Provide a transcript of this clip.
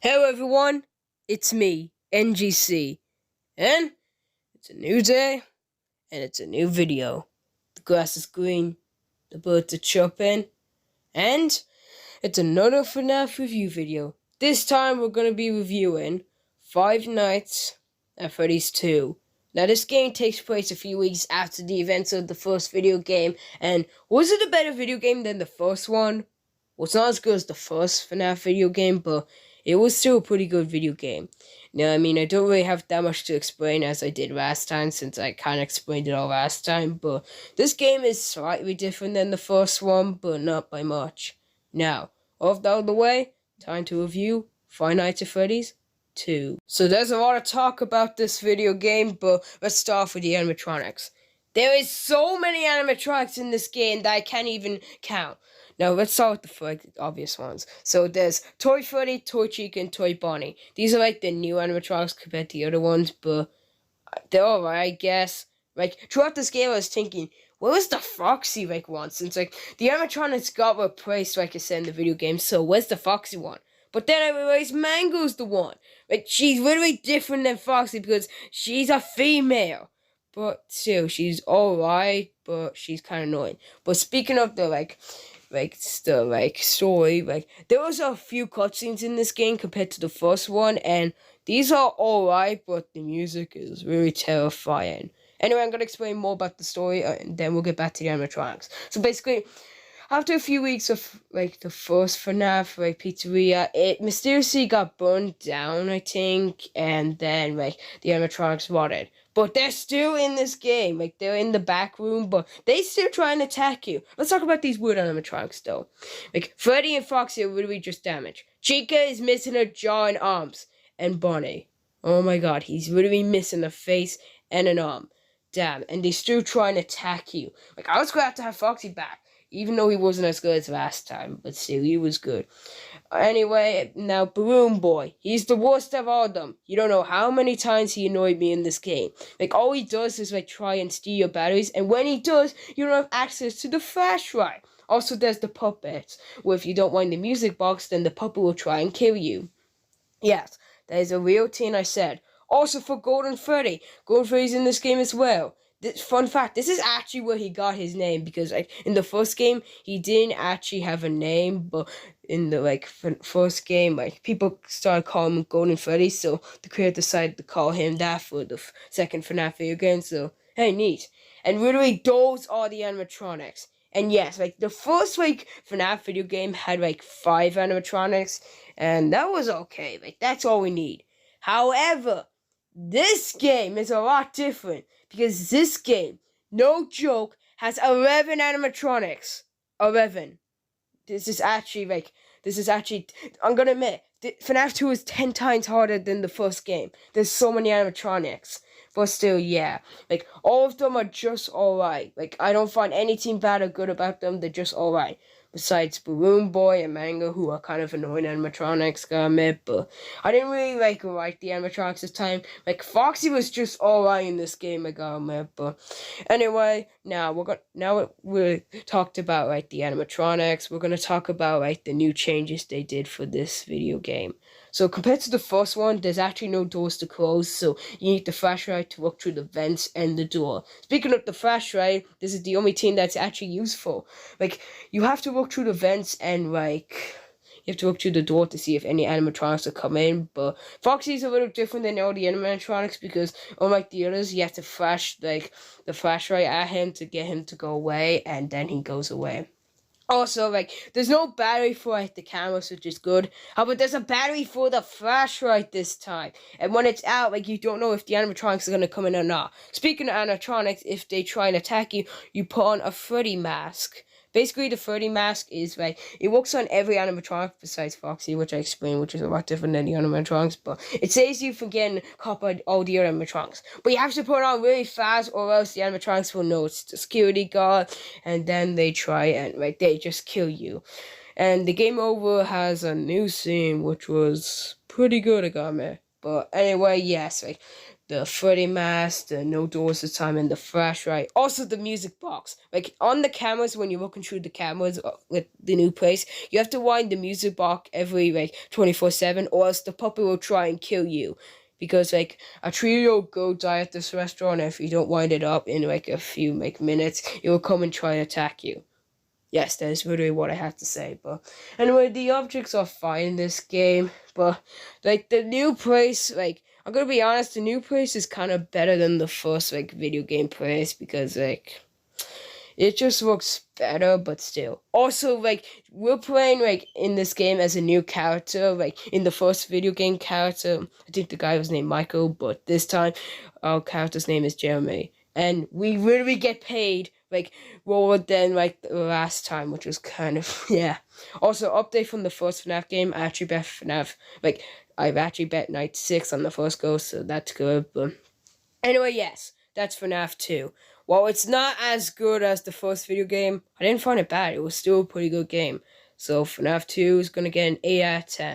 Hello everyone, it's me, NGC, and it's a new day, and it's a new video. The grass is green, the birds are chirping, and it's another FNAF review video. This time we're going to be reviewing Five Nights at Freddy's 2. Now this game takes place a few weeks after the events of the first video game, and was it a better video game than the first one? Well, it's not as good as the first FNAF video game, but it was still a pretty good video game. Now, I don't really have that much to explain as I did last time, since I kind of explained it all last time, but this game is slightly different than the first one, but not by much. Now, all of that out of the way, time to review Five Nights at Freddy's 2. So there's a lot of talk about this video game, but let's start off with the animatronics. There is so many animatronics in this game that I can't even count. Now, let's start with the obvious ones. So, there's Toy Freddy, Toy Chica, and Toy Bonnie. These are, the new animatronics compared to the other ones, but they're alright, I guess. Throughout this game, I was thinking, where was the Foxy, one? Since, the animatronics got replaced, like I said in the video game, so where's the Foxy one? But then I realized Mango's the one. She's literally different than Foxy because she's a female. But still, she's alright, but she's kind of annoying. But speaking of the, story, there was a few cutscenes in this game compared to the first one, and these are alright, but the music is really terrifying. Anyway, I'm gonna explain more about the story, and then we'll get back to the animatronics. So basically, after a few weeks of, the first FNAF, pizzeria, it mysteriously got burned down, I think, and then, the animatronics rotted. But they're still in this game, they're in the back room, but they still try and attack you. Let's talk about these weird animatronics, though. Freddy and Foxy are literally just damaged. Chica is missing her jaw and arms. And Bonnie, oh my god, he's literally missing a face and an arm. Damn, and they still try and attack you. I was glad to have Foxy back. Even though he wasn't as good as last time, but still, he was good. Anyway, now Balloon Boy. He's the worst of all of them. You don't know how many times he annoyed me in this game. All he does is, try and steal your batteries, and when he does, you don't have access to the flashlight. Also, there's the puppets, where if you don't want the music box, then the puppet will try and kill you. Yes, that is a real thing I said. Also for Golden Freddy. Golden Freddy's in this game as well. Fun fact, this is actually where he got his name, because in the first game he didn't actually have a name, but in the first game people started calling him Golden Freddy, so the creator decided to call him that for the second FNAF video game. So hey, neat. And literally those are the animatronics. And yes, the first FNAF video game had 5 animatronics, and that was okay. That's all we need. However, this game is a lot different, because this game, no joke, has 11 animatronics. 11. This is actually, I'm gonna admit, FNAF 2 is 10 times harder than the first game. There's so many animatronics. But still, yeah. All of them are just alright. I don't find anything bad or good about them. They're just alright. Besides Balloon Boy and Mango, who are kind of annoying animatronics, gotta admit, but I didn't really like the animatronics this time. Foxy was just alright in this game, I gotta admit, but anyway, now we talked about the animatronics. We're gonna talk about the new changes they did for this video game. So compared to the first one, there's actually no doors to close, so you need the flashlight to look through the vents and the door. Speaking of the flashlight, this is the only thing that's actually useful. You have to look through the vents and you have to look through the door to see if any animatronics will come in, but Foxy's a little different than all the animatronics, because unlike the others, you have to flash the flashlight at him to get him to go away, and then he goes away. Also, there's no battery for, the cameras, which is good. But there's a battery for the flashlight this time. And when it's out, you don't know if the animatronics are going to come in or not. Speaking of animatronics, if they try and attack you, you put on a Freddy mask. Basically, the Freddy mask is, it works on every animatronic besides Foxy, which I explained, which is a lot different than the animatronics, but it saves you from getting caught by all the other animatronics. But you have to put it on really fast, or else the animatronics will know it's the security guard, and then they try and, they just kill you. And the game over has a new scene, which was pretty good, I got me. But anyway, yes, the Freddy mask, the no doors this time, and the flashlight. Also the music box. Like on the cameras, when you're looking through the cameras with the new place, you have to wind the music box every like 24/7, or else the puppet will try and kill you. Because like a trio go die at this restaurant, and if you don't wind it up in like a few like minutes, it will come and try to attack you. Yes, that is literally what I have to say. But anyway, the objects are fine in this game. But like the new place, like I'm gonna be honest, the new place is kind of better than the first like video game place because like it just looks better, but still. Also, like, we're playing, like, in this game as a new character. Like, in the first video game character, I think the guy was named Michael, but this time, our character's name is Jeremy. And we literally get paid, like, more than, like, the last time, which was kind of, yeah. Also, update from the first FNAF game, I actually bet FNAF, like, I've actually bet Night 6 on the first go, so that's good, but... Anyway, yes, that's FNAF 2. While it's not as good as the first video game, I didn't find it bad. It was still a pretty good game. So FNAF 2 is going to get an 8 out of 10.